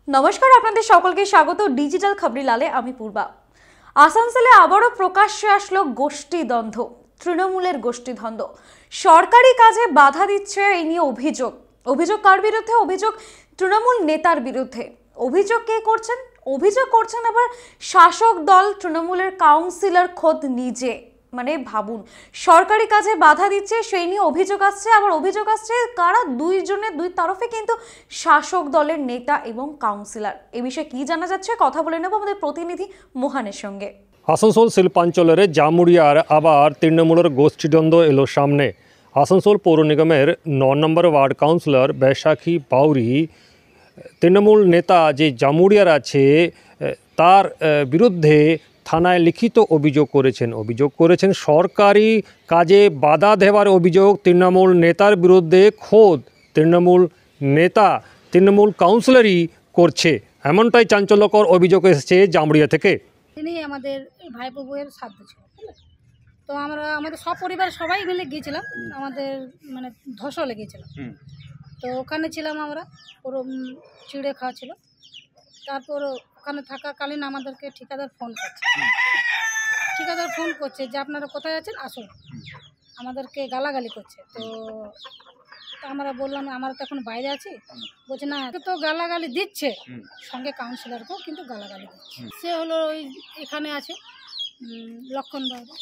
নমস্কার, আপনাদের সকলকে স্বাগত ডিজিটাল খবরিলালে। আমি পূর্বা। আসানসোলে আবারও প্রকাশ্যে আসলো গোষ্ঠীদ্বন্দ্ব, তৃণমূলের গোষ্ঠীদ্বন্দ্ব। সরকারি কাজে বাধা দিচ্ছে এই নিয়ে অভিযোগ কার বিরুদ্ধে? অভিযোগ তৃণমূল নেতার বিরুদ্ধে। অভিযোগ কে করছেন? অভিযোগ করছেন আবার শাসক দল, তৃণমূলের কাউন্সিলর খোদ নিজে। মানে ভাবুন, সরকারি কাজে বাধা দিচ্ছে সেই নিয়ে অভিযোগ আসছে। আবার অভিযোগ আসছে কারা? দুই তরফে কিন্তু শাসক দলের নেতা এবং কাউন্সিলর। এ বিষয়ে কি জানা যাচ্ছে কথা বলে নেব আমাদের প্রতিনিধি মোহানের সঙ্গে। আসানসোল শিল্পাঞ্চলের জামুড়িয়ার আবার তৃণমূলের গোষ্ঠীদ্বন্দ্ব এলো সামনে। আসানসোল পৌর নিগমের ৯ নম্বর ওয়ার্ড কাউন্সিলর বৈশাখী বাউরি তৃণমূল নেতা যে জামুড়িয়ার আছে তার বিরুদ্ধে থানায় লিখিত অভিযোগ করেছেন সরকারি কাজে বাধা দেওয়ার অভিযোগ তৃণমূল নেতার বিরুদ্ধে খোদ তৃণমূল নেতা তৃণমূল কাউন্সিলরই করছে। এমনটাই চাঞ্চল্যকর অভিযোগ এসেছে জামুড়িয়া থেকে। তিনি আমাদের ভাইপো বউয়ের শ্রাদ্ধ ছিল, তো আমাদের সব পরিবার সবাই মিলে গিয়েছিলাম, আমাদের মানে ধসলে গিয়েছিলাম। তো ওখানে ছিলাম আমরা, পুরো চিড়ে খাওয়া ছিল। তারপর ওখানে থাকাকালীন আমাদেরকে ঠিকাদার ফোন করছে যে আপনারা কোথায় আছেন, আসুন। আমাদেরকে গালাগালি করছে। তো আমরা বললাম আমরা তো এখন বাইরে আছি। বলছে না, তো গালাগালি দিচ্ছে, সঙ্গে কাউন্সিলরকেও কিন্তু গালাগালি দিচ্ছে। সে হলো ওই এখানে আছে লক্ষণ বাবু,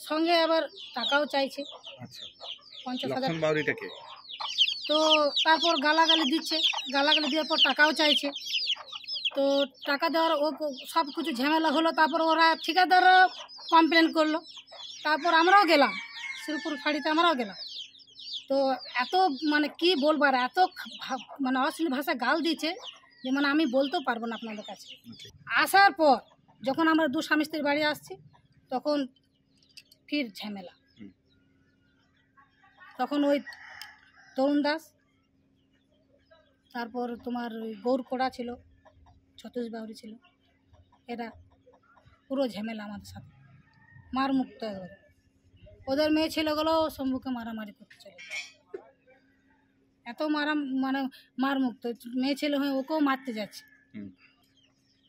সঙ্গে আবার টাকাও চাইছে 50,000। তো তারপর গালাগালি দিচ্ছে, গালাগালি দেওয়ার পর টাকাও চাইছে। তো টাকা দেওয়ার ও সব কিছু ঝামেলা হলো। তারপর ওরা ঠিকাদারও কমপ্লেন করলো। তারপর আমরাও গেলাম, শিলপুর ফাঁড়িতে আমরাও গেলাম। তো এত মানে কি বলবার, এত মানে অশ্লীল ভাষা গাল দিচ্ছে যে মানে আমি বলতেও পারবো না আপনাদের কাছে। আসার পর যখন আমরা দু স্বামী স্ত্রীর বাড়ি আসছি, তখন ফির ঝামেলা। তখন ওই তরুণ দাস, তারপর তোমার গৌর কোড়া ছিল, সতীশ বাউরি ছিল, এরা পুরো ঝামেলা আমাদের সাথে মার মুক্ত। ওদের মেয়ে ছেলেগুলো শম্ভুকে মারামারি করতে চলে, এত মার মুক্ত মেয়ে ছেলে হয়ে ওকেও মারতে যাচ্ছে।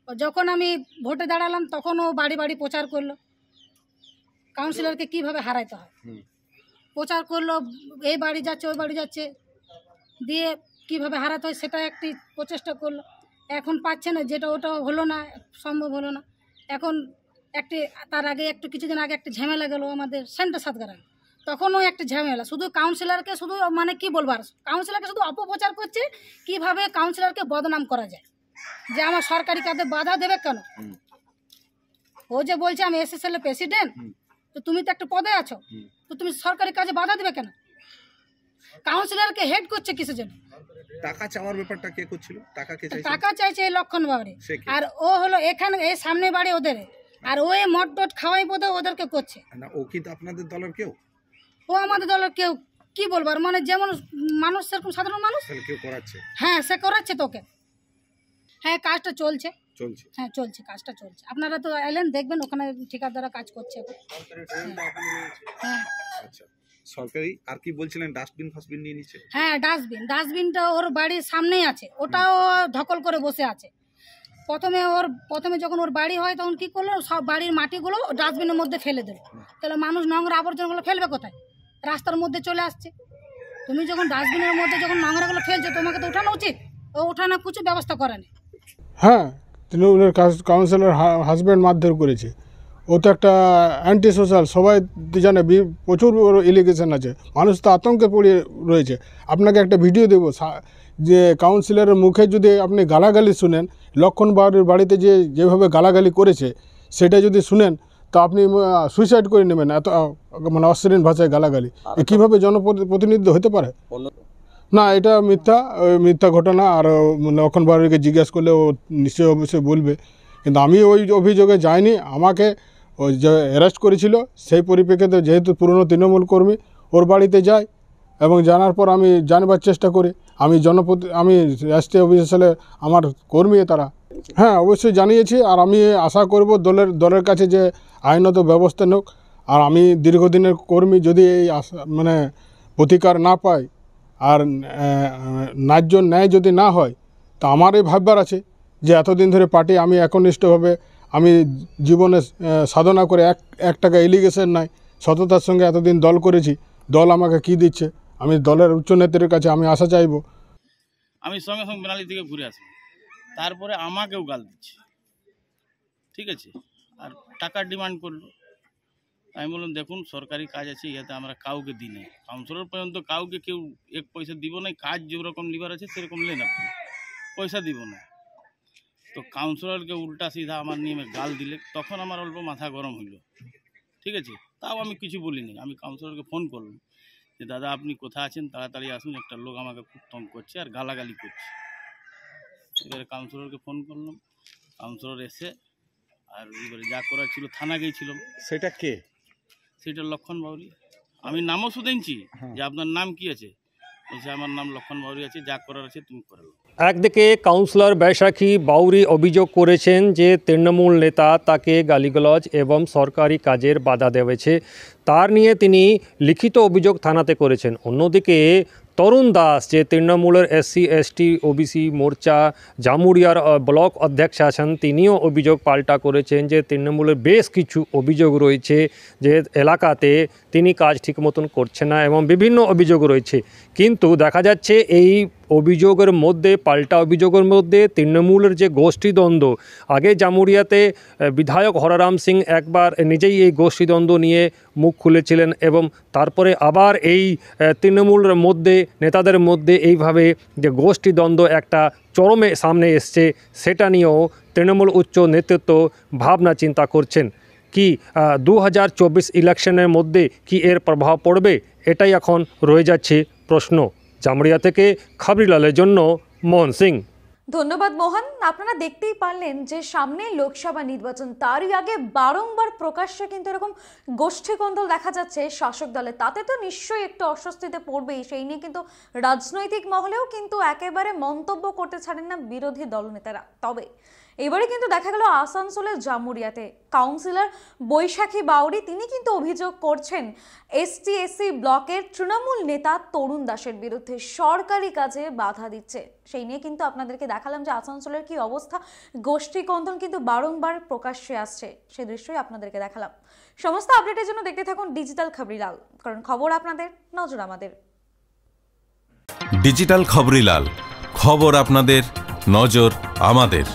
যখন আমি ভোটে দাঁড়ালাম তখন ও বাড়ি বাড়ি প্রচার করলো কাউন্সিলরকে কিভাবে হারাইতে হয়। প্রচার করলো, এই বাড়ি যাচ্ছে ওই বাড়ি যাচ্ছে, দিয়ে কিভাবে হারাতে হয় সেটা একটি প্রচেষ্টা করলো। এখন পাচ্ছে না, যেটা ওটা হলো না, সম্ভব হলো না। এখন তার আগে কিছুদিন আগে একটা ঝামেলা গেল আমাদের সেন্টার সাতগারায়, তখনও একটা ঝামেলা। শুধু কাউন্সিলরকে শুধু মানে কি বলবার, কাউন্সিলরকে শুধু অপপ্রচার করছে কিভাবে কাউন্সিলরকে বদনাম করা যায়, যে আমার সরকারি কাজে বাধা দেবে কেন। ও যে বলছে আমি এসএসএল এর প্রেসিডেন্ট, তো তুমি তো একটা পদে আছো, তো তুমি সরকারি কাজে বাধা দেবে কেন? কাউন্সিলরকে হেড করছে কিসের জন্য? টাকা চাওয়ার ব্যাপারটা কে করছিল? টাকা চাইছে এই লক্ষণ বাবরি, আর ও হলো এখানে এই সামনে বাড়ি ওদের, আর ও মদ টট খাওয়াই বোধ ওদেরকে করছে না। ও কি আপনাদের দলের কেউ? ও আমাদের দলের কেউ, কি বলবার, মানে যেমন মানুষ সেরকম সাধারণ মানুষ। কেউ করাচ্ছে? হ্যাঁ, সে করাচ্ছে তোকে। হ্যাঁ, কাজটা চলছে। হ্যাঁ চলছে, কাজটা চলছে। আপনারা তো এলেন, দেখবেন ওখানে ঠিকাদাররা কাজ করছে। হ্যাঁ আচ্ছা, সরকারি আর কি বলছিলেন? ডাস্টবিন নিয়ে নিচ্ছে? হ্যাঁ, ডাস্টবিনটা ওর বাড়ির সামনেই আছে, ওটাও ধকল করে বসে আছে। প্রথমে যখন ওর বাড়ি হয় তখন কি করলো, সব বাড়ির মাটিগুলো ডাস্টবিনের মধ্যে ফেলে দিল। তাহলে মানুষ নোংরা আবর্জনাগুলো ফেলবে কোথায়? রাস্তার মধ্যে চলে আসছে। তুমি যখন ডাস্টবিনের মধ্যে যখন নোংরাগুলো ফেলছো, তোমাকে তো ওঠানো উচিত। ও ওঠানো কিছু ব্যবস্থা করেনি। হ্যাঁ, তৃণমূলের কাউন্সিলর হাজব্যান্ড মারধর করেছে। ও তো একটা অ্যান্টি সোশ্যাল, সবাই জানে, প্রচুর এলিগেশন আছে। মানুষ তো আতঙ্কে পড়ে রয়েছে। আপনাকে একটা ভিডিও দেবো, যে কাউন্সিলরের মুখে যদি আপনি গালাগালি শুনেন, লক্ষণ বাউরির বাড়িতে যেভাবে গালাগালি করেছে সেটা যদি শুনেন তো আপনি সুইসাইড করে নেবেন। এত মানে অশ্লীল ভাষায় গালাগালি কীভাবে জনপ্রতিনিধি হতে পারে? না, এটা মিথ্যা ঘটনা। আর লক্ষণ বাউরিকে জিজ্ঞাসা করলে ও অবশ্যই বলবে। কিন্তু আমি ওই অভিযোগে যাইনি। আমাকে ওই যে অ্যারেস্ট করেছিল, সেই পরিপ্রেক্ষিতে যেহেতু পুরনো তৃণমূল কর্মী, ওর বাড়িতে যাই এবং জানার পর আমি জানবার চেষ্টা করি। আমি রাষ্ট্রীয় অফিসে আমার কর্মী তারা। হ্যাঁ, অবশ্যই জানিয়েছি। আর আমি আশা করব দলের কাছে যে আইনত ব্যবস্থা নোক। আর আমি দীর্ঘদিনের কর্মী, যদি এই মানে প্রতিকার না পাই আর ন্যায্য ন্যায় যদি না হয়, তা আমার এই ভাববার আছে যে এতদিন ধরে পার্টি আমি একনিষ্ঠভাবে আমি জীবনে সাধনা করে এক টাকা এলিগেশন নাই, সততার সঙ্গে এতদিন দল করেছি, দল আমাকে কি দিচ্ছে, আমি দলের উচ্চ নেতৃত্বের কাছে আমি আশা চাইব। আমি সঙ্গে সঙ্গে বেনালি থেকে ঘুরে আসলাম, তারপরে আমাকেও গাল দিচ্ছে, ঠিক আছে, আর টাকার ডিমান্ড করলো। আমি বললাম দেখুন সরকারি কাজ আছে, ইয়াতে আমরা কাউকে দিই নাই, কাউন্সিলর পর্যন্ত কাউকে কেউ এক পয়সা দিব না, কাজ যেরকম লিবার আছে সেরকম লেন, আপনি পয়সা দিব না। তো কাউন্সিলরকে উল্টা সিধা আমার নিয়ে গাল দিলে, তখন আমার অল্প মাথা গরম হইল, ঠিক আছে। তাও আমি কিছু বলিনি, আমি কাউন্সিলরকে ফোন করলাম যে দাদা আপনি কোথায় আছেন, তাড়াতাড়ি আসুন, একটা লোক আমাকে খুব তং করছে আর গালাগালি করছে। এবারে কাউন্সিলরকে ফোন করলাম, কাউন্সিলর এসে আর এবারে যা করার ছিল থানা গিয়েছিলাম। সেটা কে? সেটা লক্ষণ বাউরি। আমি নামও শুনেছি যে আপনার নাম কি আছে, বলছে আমার নাম লক্ষণ বাউরি আছে, যা করার আছে তুমি করে নাও। একদিকে কাউন্সিলর বৈশাখী বাউরি অভিযোগ করেছেন যে তৃণমূল নেতা তাকে গালিগালাজ এবং সরকারি কাজের বাধা দেওয়াছে, তার নিয়ে তিনি লিখিত অভিযোগ থানাতে করেছেন। অন্যদিকে তরুণ দাস যে তৃণমূলের SC ST OBC মোর্চা জামুরিয়ার ব্লক অধ্যক্ষ আছেন, তিনিও অভিযোগ পাল্টা করেছেন যে তৃণমূলের বেশ কিছু অভিযোগ রয়েছে যে এলাকাতে তিনি কাজ ঠিক মতন করছেন না এবং বিভিন্ন অভিযোগ রয়েছে। কিন্তু দেখা যাচ্ছে এই অভিযোগের মধ্যে, পাল্টা অভিযোগের মধ্যে তৃণমূলের যে গোষ্ঠীদ্বন্দ্ব, আগে জামুরিয়াতে বিধায়ক হরারাম সিং একবার নিজেই এই গোষ্ঠীদ্বন্দ্ব নিয়ে মুখ খুলেছিলেন এবং তারপরে আবার এই তৃণমূলের মধ্যে, নেতাদের মধ্যে এইভাবে যে গোষ্ঠীদ্বন্দ্ব একটা চরমে সামনে এসছে, সেটা নিয়েও তৃণমূল উচ্চ নেতৃত্ব ভাবনা চিন্তা করছেন। কি 2024 ইলেকশনের মধ্যে কি এর প্রভাব পড়বে, এটাই এখন রয়ে যাচ্ছে প্রশ্ন। জামুরিয়া থেকে খবরিলালের জন্য মোহন সিং। ধন্যবাদ মোহন। আপনারা দেখতেই পারলেন যে সামনে লোকসভা নির্বাচন, তারই আগে বারংবার প্রকাশ্যে কিন্তু এরকম গোষ্ঠী কোন্দল দেখা যাচ্ছে শাসক দলে, তাতে তো নিশ্চয়ই একটু অস্বস্তিতে পড়বেই। সেই নিয়ে কিন্তু রাজনৈতিক মহলেও কিন্তু একেবারে মন্তব্য করতে ছাড়েন না বিরোধী দলনেতারা। তবে এবারে কিন্তু দেখা গেল আসানসোলের জামুরিয়াতে কাউন্সিলর বৈশাখী বাউরি তিনি কিন্তু অভিযোগ করছেন ST SC ব্লকের তৃণমূল নেতা তরুণ দাসের বিরুদ্ধে সরকারি কাজে বাধা দিচ্ছে। সেই নিয়ে কিন্তু আপনাদেরকে দেখালাম যে আসানসোলের কি অবস্থা, গোষ্ঠী কন্দন কিন্তু বারংবার প্রকাশ্যে আসছে, সেই দৃশ্যই আপনাদেরকে দেখালাম। সমস্ত আপডেটের জন্য দেখতে থাকুন ডিজিটাল খবরিলাল, কারণ খবর আপনাদের, নজর আমাদের। ডিজিটাল খবরিলাল, খবর আপনাদের, নজর আমাদের।